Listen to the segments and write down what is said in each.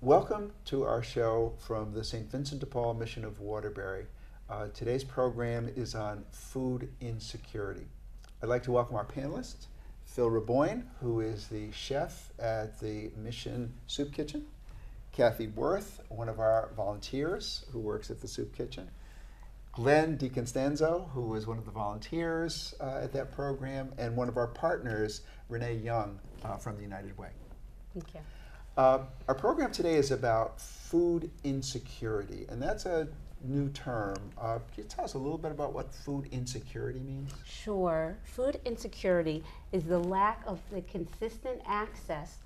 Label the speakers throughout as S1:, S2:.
S1: Welcome to our show from the St. Vincent de Paul Mission of Waterbury. Today's program is on food insecurity. I'd like to welcome our panelists, Phil Raboyne, who is the chef at the Mission Soup Kitchen, Kathy Worth, one of our volunteers who works at the Soup Kitchen, Glenn DiConstanzo, who is one of the volunteers at that program, and one of our partners, Renee Young, from the United Way.
S2: Thank you.
S1: Our program today is about food insecurity, and that's a new term. Can you tell us a little bit about what food insecurity means?
S2: Sure. Food insecurity is the lack of the consistent access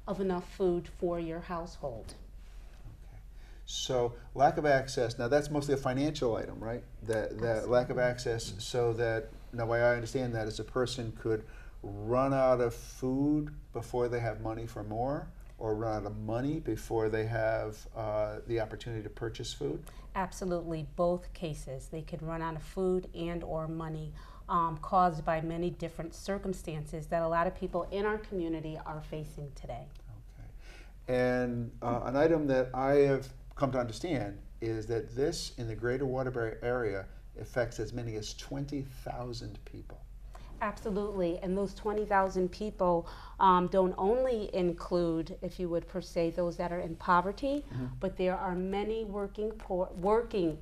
S2: of enough food for your household.
S1: Okay. So lack of access, now that's mostly a financial item, right? That lack of access, so that, now the way I understand that is a person could run out of food before they have money for more, or run out of money before they have the opportunity to purchase food?
S2: Absolutely, both cases. They could run out of food and or money caused by many different circumstances that a lot of people in our community are facing today.
S1: Okay. And an item that I have come to understand is that this, in the greater Waterbury area, affects as many as 20,000 people.
S2: Absolutely, and those 20,000 people don't only include, if you would per se, those that are in poverty, but there are many working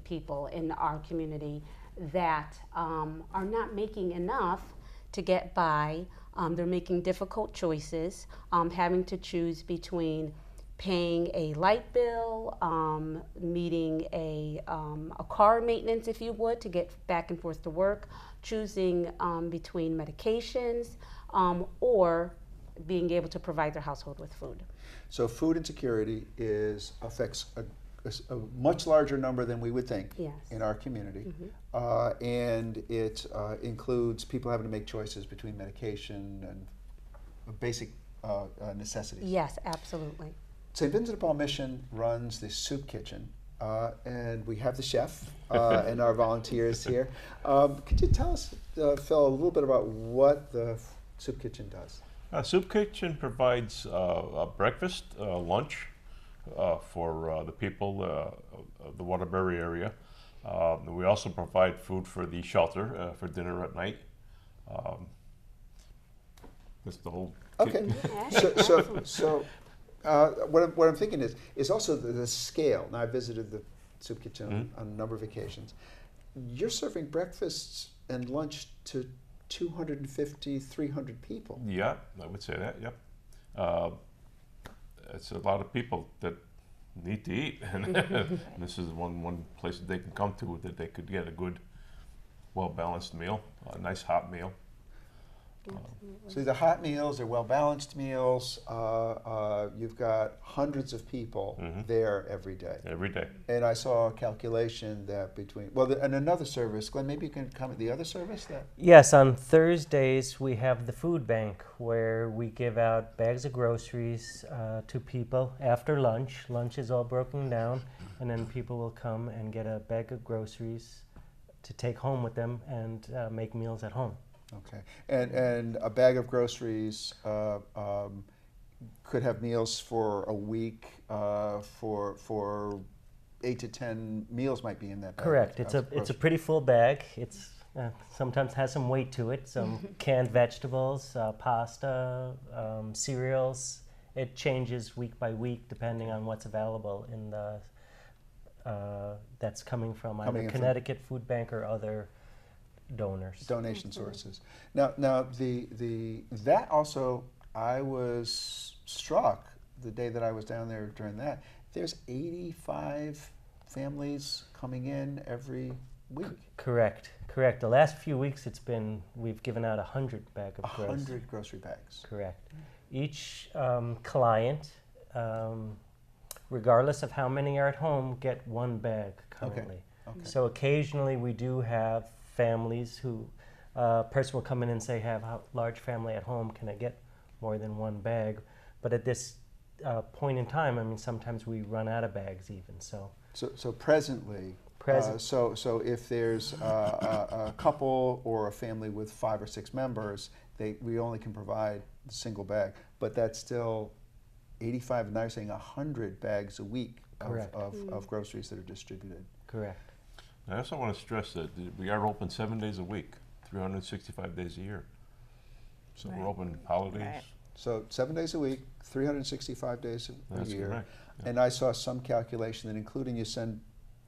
S2: people in our community that are not making enough to get by. They're making difficult choices, having to choose between paying a light bill, meeting a car maintenance, if you would, to get back and forth to work, choosing between medications, or being able to provide their household with food.
S1: So food insecurity affects a much larger number than we would think.
S2: Yes.
S1: In our community. And it includes people having to make choices between medication and basic necessities.
S2: Yes, absolutely.
S1: St. Vincent de Paul Mission runs the Soup Kitchen, and we have the chef and our volunteers here. Could you tell us, Phil, a little bit about what the Soup Kitchen does?
S3: Soup Kitchen provides a breakfast, lunch for the people of the Waterbury area. We also provide food for the shelter for dinner at night. That's the whole.
S1: Okay. So what I'm thinking is also the scale. Now, I visited the Soup Kitchen on a number of occasions. You're serving breakfasts and lunch to 250, 300 people.
S3: Yeah, I would say that, yeah. It's a lot of people that need to eat. And this is one place that they can come to that they could get a good, well-balanced meal, a nice hot meal.
S1: So the hot meals are well-balanced meals. You've got hundreds of people there every day.
S3: Every day.
S1: And I saw a calculation that between, and another service, Glenn, maybe you can comment the other service that?
S4: Yes, on Thursdays we have the food bank where we give out bags of groceries to people after lunch. Lunch is all broken down, and then people will come and get a bag of groceries to take home with them and make meals at home.
S1: Okay, and a bag of groceries could have meals for a week. For 8 to 10 meals might be in that bag.
S4: Correct. It's a pretty full bag. It's sometimes has some weight to it. Some canned vegetables, pasta, cereals. It changes week by week depending on what's available in the that's coming from either Connecticut Food Bank or other donation
S1: sources. Now that also, I was struck the day that I was down there during that. There's 85 families coming in every week.
S4: Correct. The last few weeks we've given out 100 bags of groceries.
S1: 100 grocery bags.
S4: Correct. Each client, regardless of how many are at home, get one bag currently.
S1: Okay.
S4: So occasionally we do have families who, a person will come in and say, have a large family at home, can I get more than one bag? But at this point in time, I mean, sometimes we run out of bags even, so.
S1: So presently, so if there's a couple or a family with 5 or 6 members, we only can provide a single bag, but that's still 85, and now you're saying 100 bags a week
S4: Correct.
S1: of groceries that are distributed.
S4: Correct.
S3: I also want to stress that we are open 7 days a week, 365 days a year. So we're open holidays.
S5: Right.
S1: So 7 days a week, 365 days a
S3: That's
S1: year.
S3: correct. Yeah.
S1: And I saw some calculation that including you send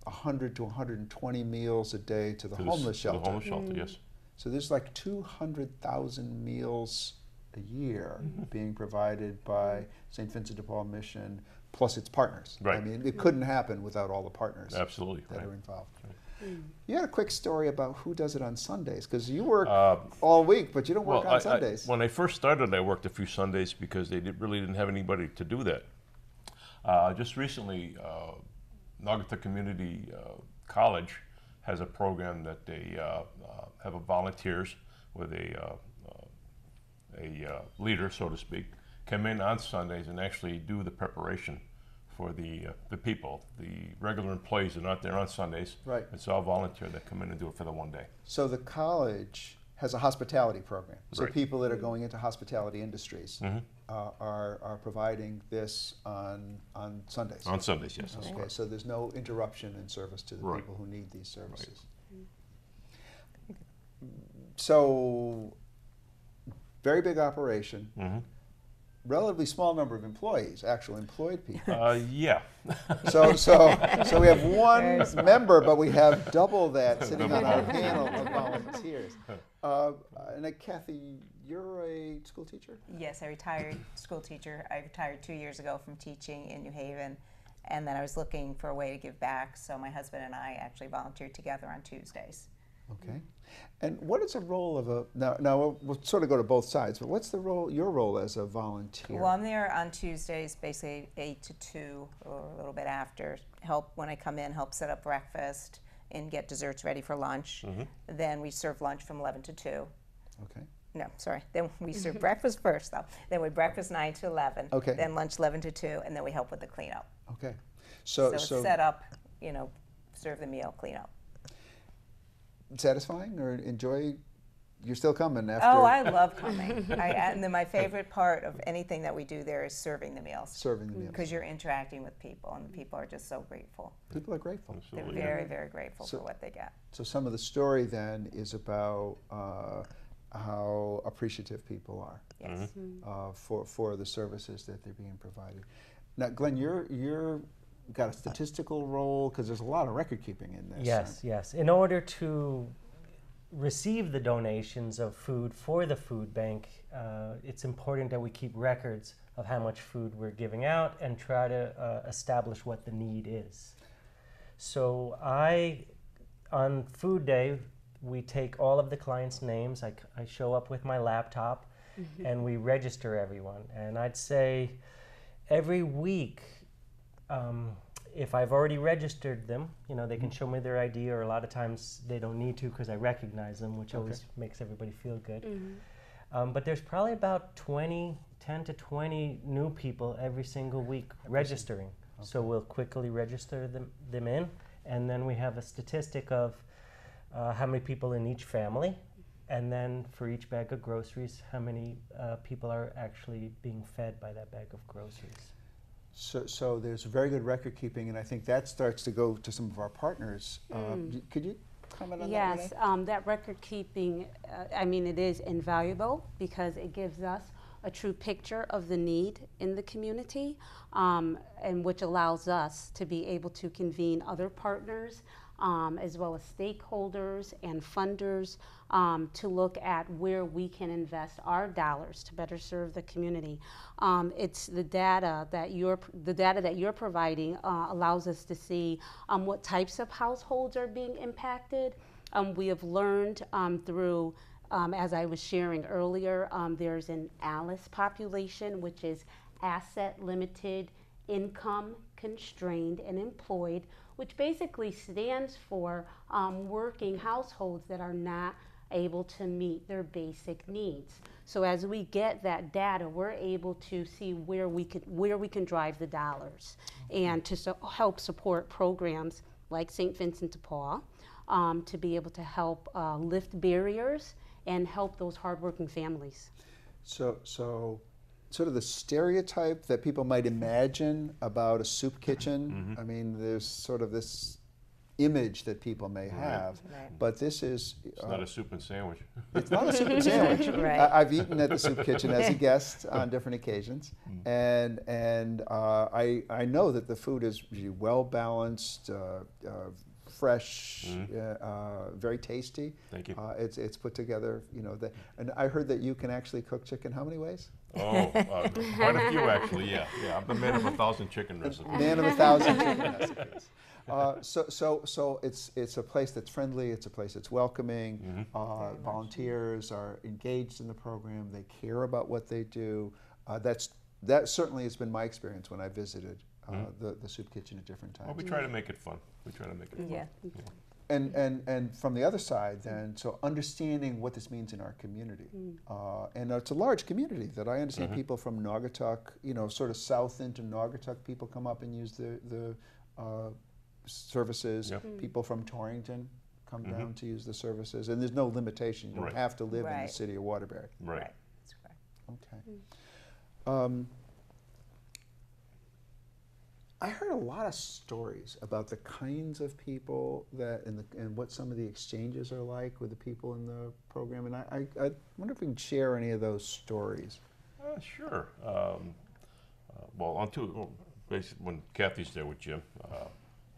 S1: 100 to 120 meals a day to the homeless
S3: To
S1: shelter.
S3: the homeless shelter, yes.
S1: So there's like 200,000 meals a year being provided by St. Vincent de Paul Mission, plus its partners.
S3: Right.
S1: I mean, it couldn't happen without all the partners
S3: Absolutely.
S1: that
S3: Right.
S1: are involved. You had a quick story about who does it on Sundays, because you work
S3: Uh,
S1: all week, but you don't work
S3: Well,
S1: on Sundays.
S3: when I first started, I worked a few Sundays because they really didn't have anybody to do that. Just recently, Naugatuck Community College has a program that they have volunteers with a leader, so to speak, come in on Sundays and actually do the preparation for the people. The regular employees are not there on Sundays.
S1: Right.
S3: It's all volunteer that come in and do it for the one day.
S1: So the college has a hospitality program. So
S3: Right.
S1: people that are going into hospitality industries are providing this on Sundays.
S3: On Sundays, yes. that's
S1: Okay,
S3: correct.
S1: so there's no interruption in service to the
S3: Right.
S1: people who need these services. So, very big operation, relatively small number of employees, actual employed people.
S3: Yeah.
S1: So we have one member, but we have double that sitting on our panel of volunteers. And Kathy, you're a school teacher?
S5: Yes, I retired school teacher. I retired 2 years ago from teaching in New Haven, and then I was looking for a way to give back, so my husband and I actually volunteered together on Tuesdays.
S1: Okay. And what is the role of a, now we'll sort of go to both sides, but what's the role, your role as a volunteer?
S5: Well, I'm there on Tuesdays, basically 8 to 2 or a little bit after. Help when I come in, help set up breakfast and get desserts ready for lunch. Then we serve lunch from 11 to 2.
S1: Okay.
S5: No, sorry. Then we serve breakfast first, though. Then we breakfast 9 to 11.
S1: Okay.
S5: Then lunch 11 to 2, and then we help with the cleanup.
S1: Okay.
S5: So it's set up, serve the meal, clean up.
S1: Satisfying or enjoy? You're still coming after
S5: Oh, I love coming. And then my favorite part of anything that we do there is serving the meals.
S1: serving the meals.
S5: Because you're interacting with people, and the people are just so grateful.
S1: People are grateful.
S5: They're
S3: Absolutely.
S5: very, very grateful
S1: So-
S5: for what they get.
S1: So some of the story then is about how appreciative people are
S5: Yes.
S1: for the services that they're being provided. Now, Glenn, you're got a statistical role because there's a lot of record keeping in this.
S4: Yes, yes. In order to receive the donations of food for the food bank, it's important that we keep records of how much food we're giving out and try to establish what the need is. So on food day, we take all of the clients' names. I show up with my laptop and we register everyone. And I'd say every week, if I've already registered them, they can show me their ID, or a lot of times they don't need to because I recognize them, which always makes everybody feel good. But there's probably about 10 to 20 new people every single week registering. So we'll quickly register them in, and then we have a statistic of how many people in each family, and then for each bag of groceries, how many people are actually being fed by that bag of groceries.
S1: So there's very good record keeping, and I think that starts to go to some of our partners. Could you comment on that,
S2: Yes,
S1: Renee?
S2: that record keeping, it is invaluable because it gives us a true picture of the need in the community, and which allows us to be able to convene other partners, as well as stakeholders and funders, to look at where we can invest our dollars to better serve the community. It's the data that you're providing allows us to see what types of households are being impacted. We have learned through, as I was sharing earlier, there's an ALICE population, which is asset limited, income constrained, and employed, which basically stands for working households that are not able to meet their basic needs. So as we get that data, we're able to see where we can drive the dollars, and to help support programs like St. Vincent de Paul, to be able to help lift barriers and help those hardworking families.
S1: So sort of the stereotype that people might imagine about a soup kitchen. I mean, there's sort of this image that people may have, but this is
S3: It's not a soup and sandwich.
S1: it's not a soup and sandwich.
S5: Right.
S1: I've eaten at the soup kitchen as a guest on different occasions, and I know that the food is really well balanced, fresh, very tasty.
S3: Thank you.
S1: It's put together, you know. And I heard that you can actually cook chicken how many ways?
S3: Oh, quite a few actually. Yeah. I'm the man of 1,000 chicken recipes.
S1: Man of 1,000 chicken recipes. So it's a place that's friendly. It's a place that's welcoming. Volunteers are engaged in the program. They care about what they do. That certainly has been my experience when I visited the soup kitchen at different times.
S3: Well, we try to make it fun. We try to make it fun.
S5: Yeah.
S1: And from the other side, then, so understanding what this means in our community, and it's a large community that I understand. People from Naugatuck, you know, sort of south into Naugatuck, people come up and use the services. People from Torrington come down to use the services, and there's no limitation. You don't have to live in the city of Waterbury.
S3: Right.
S5: That's correct.
S1: Okay. I heard a lot of stories about the kinds of people that and what some of the exchanges are like with the people in the program, and I wonder if we can share any of those stories.
S3: Sure. Well, basically, when Kathy's there with Jim,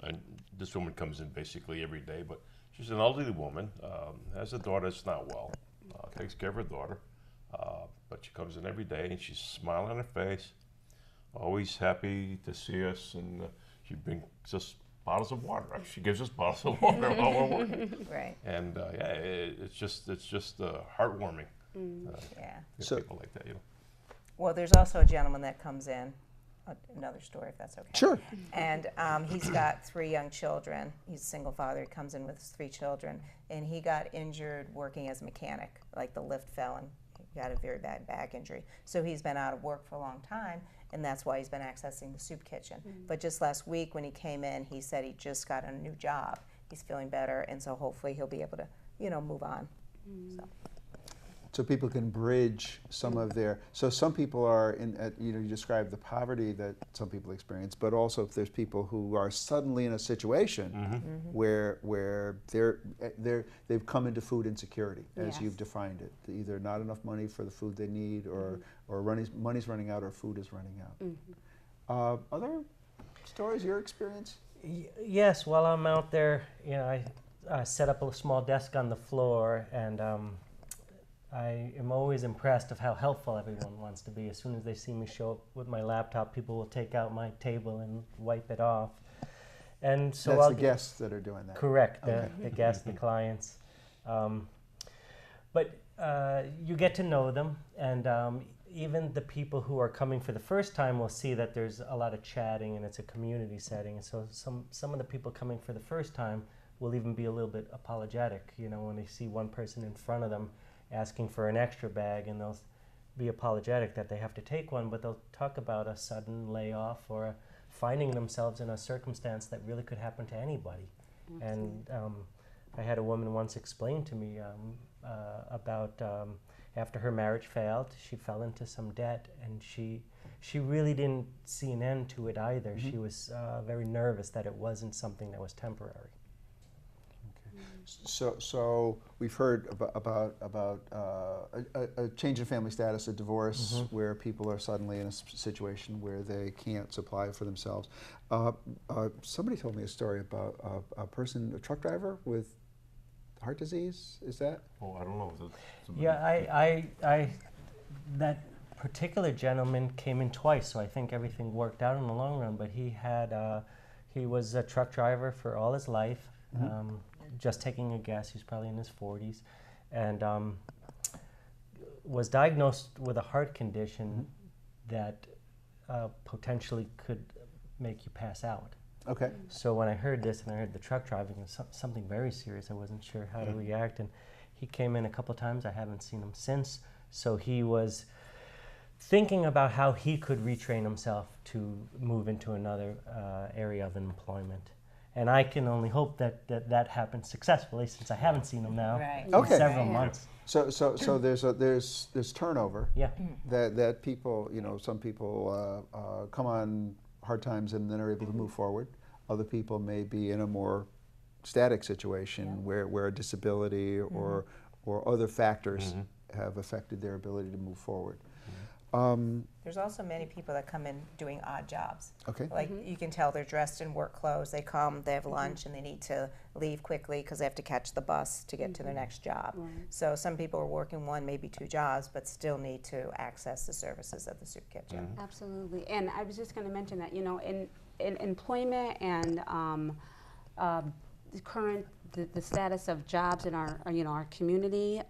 S3: and this woman comes in basically every day, but she's an elderly woman, has a daughter that's not well, takes care of her daughter, but she comes in every day and she's smiling on her face, always happy to see us, and she brings us bottles of water. She gives us bottles of water while we're working.
S5: Right.
S3: And it's just heartwarming.
S5: Yeah.
S1: So-
S3: People like that, you know.
S5: Well, there's also a gentleman that comes in, another story if that's okay.
S1: Sure.
S5: And he's got 3 young children. He's a single father. He comes in with his 3 children, and he got injured working as a mechanic. Like the lift fell and he got a very bad back injury. So he's been out of work for a long time, and that's why he's been accessing the soup kitchen. But just last week when he came in, he said he just got a new job. He's feeling better, and so hopefully he'll be able to, you know, move on.
S1: So people can bridge some of their. So some people are you know, you described the poverty that some people experience, but also if there's people who are suddenly in a situation where they've come into food insecurity, as you've defined it. Either not enough money for the food they need, or money's running out, or food is running out. Other stories, your experience?
S4: Yes, while I'm out there, you know, I set up a small desk on the floor, and I am always impressed of how helpful everyone wants to be. As soon as they see me show up with my laptop, people will take out my table and wipe it off. And so
S1: That's the guests that are doing that.
S4: Correct,
S1: Okay.
S4: the guests, the clients. But you get to know them, and even the people who are coming for the first time will see that there's a lot of chatting and it's a community setting. And so some of the people coming for the first time will even be a little bit apologetic, you know, when they see one person in front of them asking for an extra bag, and they'll be apologetic that they have to take one, but they'll talk about a sudden layoff or finding themselves in a circumstance that really could happen to anybody. And I had a woman once explain to me about after her marriage failed, she fell into some debt, and she really didn't see an end to it either. She was very nervous that it wasn't something that was temporary.
S1: So we've heard about a change in family status, a divorce, where people are suddenly in a situation where they can't supply for themselves. Somebody told me a story about a truck driver with heart disease. Is that?
S3: Oh, I don't know.
S4: Yeah, that particular gentleman came in twice, so I think everything worked out in the long run. But he was a truck driver for all his life. Just taking a guess, he's probably in his 40s, and was diagnosed with a heart condition that potentially could make you pass out.
S1: Okay.
S4: So when I heard this, and I heard the truck driving, it was something very serious. I wasn't sure how to react, and he came in a couple of times. I haven't seen him since. So he was thinking about how he could retrain himself to move into another area of employment. And I can only hope that happens successfully, since I haven't seen him now in
S1: Okay.
S4: several months.
S1: So there's turnover.
S4: Yeah.
S1: That people, some people come on hard times and then are able to move forward. Other people may be in a more static situation where a disability or other factors have affected their ability to move forward.
S5: There's also many people that come in doing odd jobs.
S1: Okay.
S5: Like you can tell they're dressed in work clothes. They come, they have lunch, and they need to leave quickly because they have to catch the bus to get to their next job.
S2: Right.
S5: So some people are working one, maybe two jobs, but still need to access the services of the soup kitchen.
S2: Absolutely. And I was just going to mention that, in employment and the status of jobs in our community,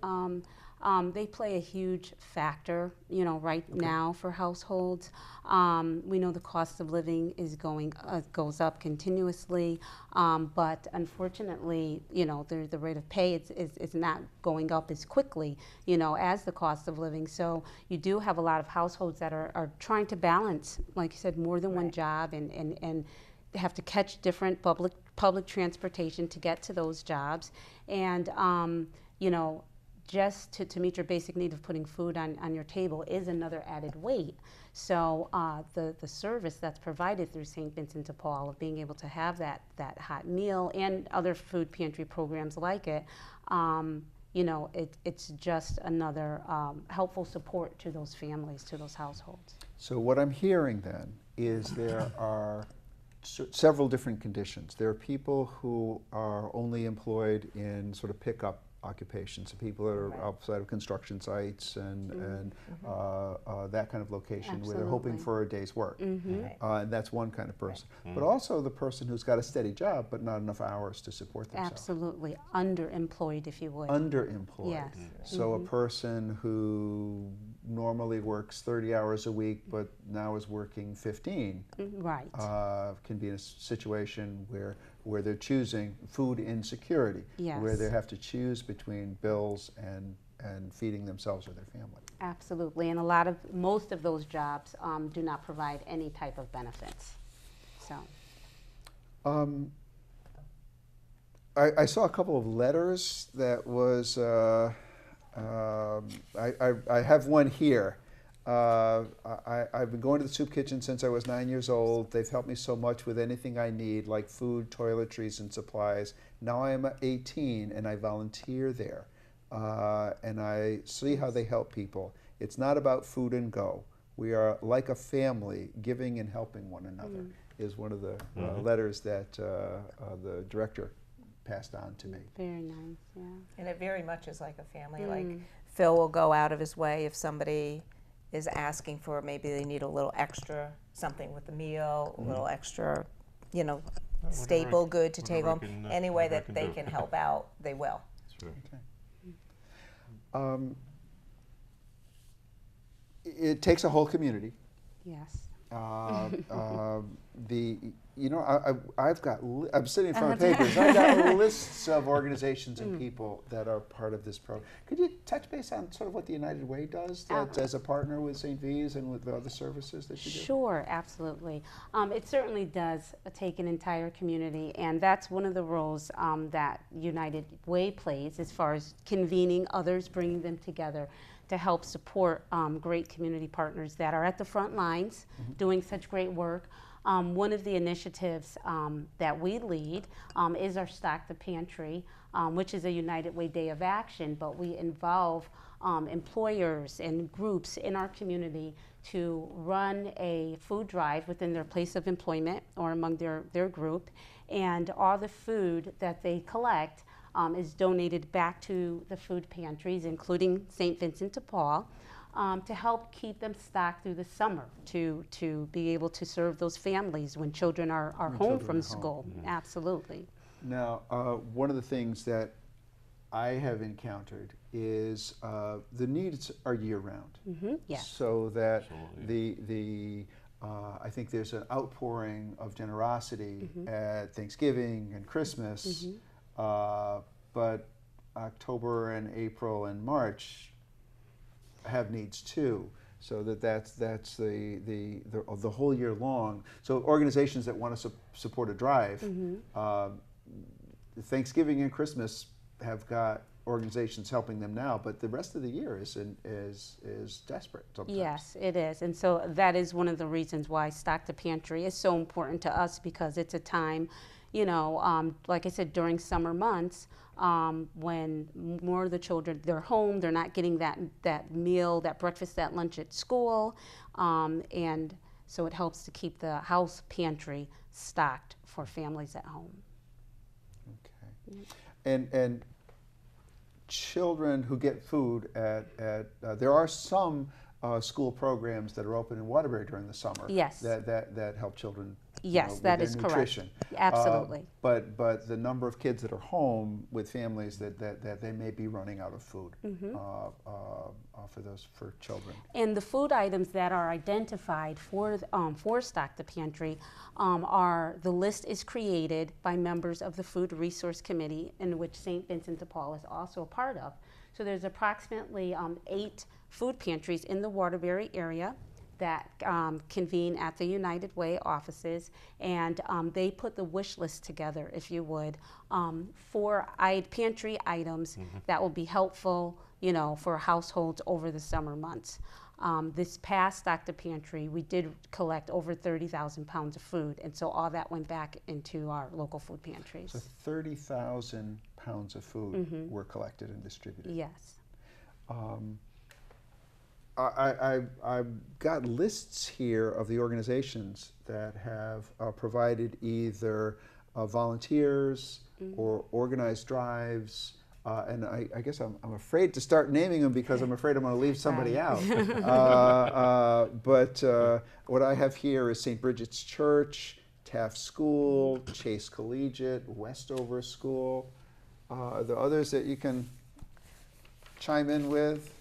S2: they play a huge factor, right now for households. We know the cost of living is goes up continuously, but unfortunately, the rate of pay is not going up as quickly, as the cost of living. So you do have a lot of households that are trying to balance, like you said, more than one job and they have to catch different public transportation to get to those jobs. And, just to meet your basic need of putting food on your table is another added weight. So the service that's provided through St. Vincent de Paul of being able to have that hot meal and other food pantry programs like it, it's just another helpful support to those families, to those households.
S1: So what I'm hearing then is there are several different conditions. There are people who are only employed in sort of pickup occupations, so people that are outside of construction sites and that kind of location where they're hoping for a day's work. And that's one kind of person. But also the person who's got a steady job but not enough hours to support themselves.
S2: Absolutely. Underemployed, if you would.
S1: Underemployed.
S2: Yes.
S1: So a person who normally works 30 hours a week but now is working 15
S2: Right.
S1: can be in a situation where they're choosing food insecurity,
S2: Yes.
S1: where they have to choose between bills and feeding themselves or their family.
S2: Absolutely, and most of those jobs do not provide any type of benefits. So,
S1: I saw a couple of letters that was, I have one here. I've been going to the soup kitchen since I was 9 years old. They've helped me so much with anything I need, like food, toiletries, and supplies. Now I am 18 and I volunteer there. And I see how they help people. It's not about food and go. We are like a family, giving and helping one another, is one of the letters that the director passed on to me.
S2: very nice, yeah.
S5: And it very much is like a family. Like Phil will go out of his way if somebody is asking for, maybe they need a little extra something with the meal, a little extra, staple good to take home. Any way that they can help out, they will.
S1: Okay. It takes a whole community.
S2: Yes.
S1: I'm sitting in front of papers. I've got lists of organizations and people that are part of this program. Could you touch base on sort of what the United Way does as a partner with St. V's and with the other services that you do?
S2: Sure, absolutely. It certainly does take an entire community, and that's one of the roles that United Way plays as far as convening others, bringing them together to help support great community partners that are at the front lines doing such great work. One of the initiatives that we lead is our Stock the Pantry, which is a United Way Day of Action, but we involve employers and groups in our community to run a food drive within their place of employment or among their group, and all the food that they collect is donated back to the food pantries, including St. Vincent de Paul, to help keep them stocked through the summer, to be able to serve those families when children are home from school. Absolutely.
S1: Now, one of the things that I have encountered is the needs are year-round.
S2: Yes.
S1: So that I think there's an outpouring of generosity at Thanksgiving and Christmas, but October and April and March have needs too. So that's the whole year long. So organizations that want to support a drive, Thanksgiving and Christmas have got organizations helping them now, but the rest of the year is desperate sometimes.
S2: Yes, it is. And so that is one of the reasons why Stock the Pantry is so important to us, because it's a time, like I said, during summer months, when more of the children, they're home, they're not getting that meal, that breakfast, that lunch at school. And so it helps to keep the house pantry stocked for families at home.
S1: Okay. And children who get food there are some school programs that are open in Waterbury during the summer.
S2: Yes.
S1: That help children.
S2: Yes,
S1: with
S2: that
S1: their
S2: is
S1: nutrition.
S2: correct. Absolutely.
S1: But the number of kids that are home with families that they may be running out of food for children.
S2: And the food items that are identified for Stock the Pantry the list is created by members of the Food Resource Committee, in which St. Vincent de Paul is also a part of. So there's approximately 8 food pantries in the Waterbury area that convene at the United Way offices, and they put the wish list together, if you would, for pantry items that will be helpful, for households over the summer months. This past Stock the Pantry, we did collect over 30,000 pounds of food, and so all that went back into our local food pantries.
S1: So 30,000 pounds of food were collected and distributed.
S2: Yes.
S1: I've got lists here of the organizations that have provided either volunteers or organized drives, and I guess I'm afraid to start naming them because I'm afraid I'm going to leave somebody out. But what I have here is St. Bridget's Church, Taft School, Chase Collegiate, Westover School. Are there others that you can chime in with?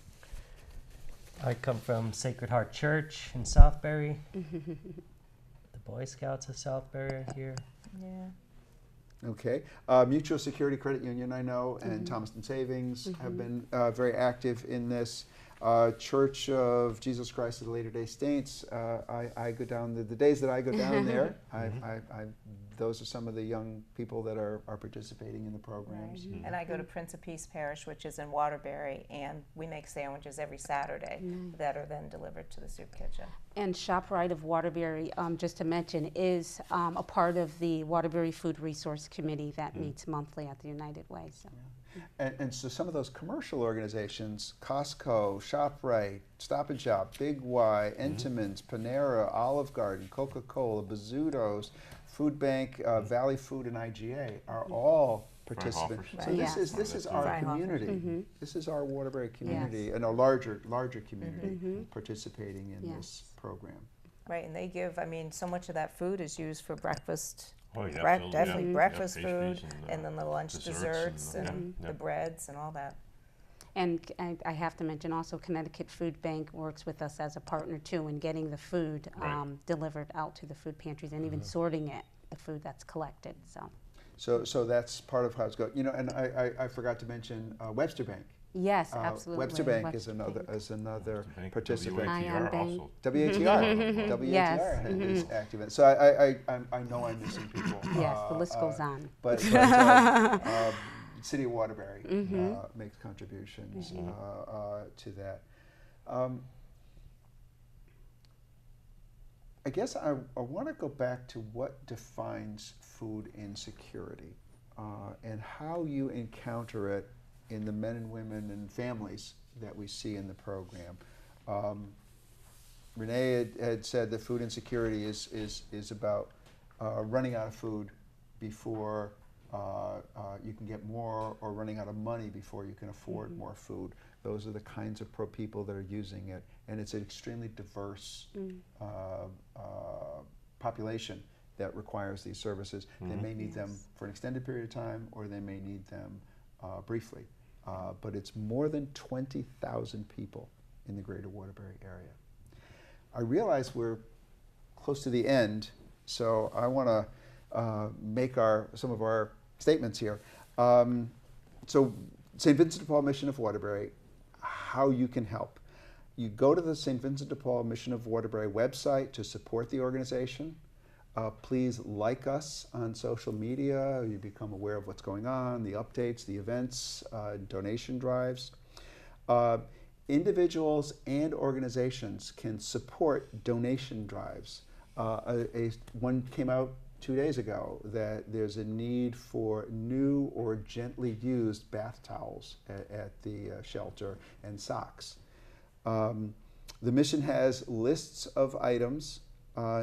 S4: I come from Sacred Heart Church in Southbury. The Boy Scouts of Southbury are here.
S5: Yeah.
S1: Okay. Mutual Security Credit Union, I know, and Thomaston Savings have been very active in this. Church of Jesus Christ of the Latter-day Saints. I go down the days that I go down there. Those are some of the young people that are participating in the programs.
S5: Right. And I go to Prince of Peace Parish, which is in Waterbury, and we make sandwiches every Saturday that are then delivered to the soup kitchen.
S2: And ShopRite of Waterbury, just to mention, is a part of the Waterbury Food Resource Committee that meets monthly at the United Way. So.
S1: And so some of those commercial organizations, Costco, ShopRite, Stop and Shop, Big Y, Entenmann's, Panera, Olive Garden, Coca-Cola, Bizzuto's, Food Bank, Valley Food, and IGA are all participants. So this is our community. This is our Waterbury community, and a larger community participating in this program.
S5: Right, and they give, so much of that food is used for breakfast.
S3: Oh, yeah,
S5: Definitely breakfast food,
S3: pastries
S5: and then the lunch desserts and the breads and all that.
S2: And I have to mention also Connecticut Food Bank works with us as a partner too in getting the food delivered out to the food pantries and even sorting the food that's collected.
S1: So that's part of how it's going. And I forgot to mention Webster Bank.
S2: Yes, absolutely.
S1: Webster Bank is another participant.
S3: WATR also.
S1: WATR is active. So I know I'm missing people.
S2: Yes, the list goes on.
S1: But City of Waterbury makes contributions to that. I guess I want to go back to what defines food insecurity and how you encounter it in the men and women and families that we see in the program. Renee had said that food insecurity is about running out of food before you can get more, or running out of money before you can afford more food. Those are the kinds of people that are using it, and it's an extremely diverse population that requires these services. They may need them for an extended period of time, or they may need them briefly. But it's more than 20,000 people in the greater Waterbury area. I realize we're close to the end, so I want to make some of our statements here. So St. Vincent de Paul Mission of Waterbury, how you can help. You go to the St. Vincent de Paul Mission of Waterbury website to support the organization. Please like us on social media. You become aware of what's going on, the updates, the events, donation drives. Individuals and organizations can support donation drives. One came out 2 days ago that there's a need for new or gently used bath towels at the shelter and socks. The mission has lists of items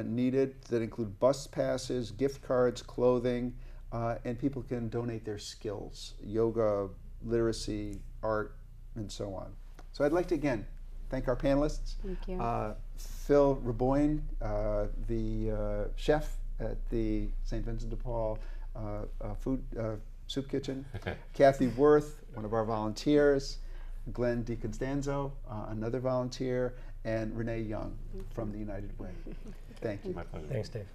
S1: needed that include bus passes, gift cards, clothing, and people can donate their skills, yoga, literacy, art, and so on. So I'd like to again thank our panelists.
S2: Thank you.
S1: Phil Reboyne, the chef at the St. Vincent de Paul soup kitchen. Kathy Worth, one of our volunteers. Glenn DiConstanzo, another volunteer, and Renee Young from the United Way. Thank you.
S3: My pleasure.
S4: Thanks, Dave.